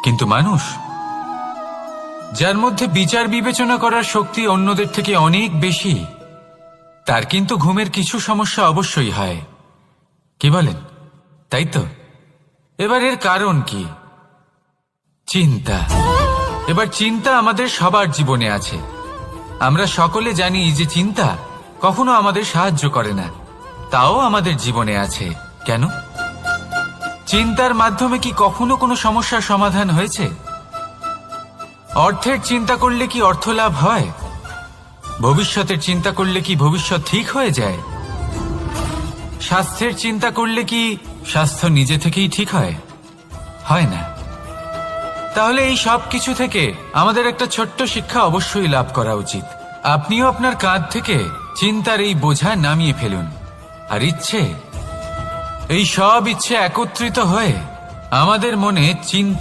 কিন্তু মানুষ যার মধ্যে বিচার বিবেচনা করার শক্তি অন্যদের থেকে অনেক বেশি, তার কিন্তু ঘুমের কিছু সমস্যা অবশ্যই হয়। কি বলেন, তাই তো? এবার এর কারণ কি? চিন্তা। এবার চিন্তা আমাদের সবার জীবনে আছে। আমরা সকলে জানি যে চিন্তা কখনো আমাদের সাহায্য করে না, তাও আমাদের জীবনে আছে। কেন? চিন্তার মাধ্যমে কি কখনো কোনো সমস্যার সমাধান হয়েছে? অর্থের চিন্তা করলে কি অর্থ লাভ হয়? ভবিষ্যতের চিন্তা করলে কি ভবিষ্যৎ ঠিক হয়ে যায়? স্বাস্থ্যের চিন্তা করলে কি স্বাস্থ্য নিজে থেকেই ঠিক হয়? হয় না। তাহলে এই সব কিছু থেকে আমাদের একটা ছোট্ট শিক্ষা অবশ্যই লাভ করা উচিত। আপনিও আপনার কাঁধ থেকে চিন্তার এই বোঝা নামিয়ে ফেলুন। আর ইচ্ছে, এই সব ইচ্ছে একত্রিত হয়ে আমাদের মনে চিন্তা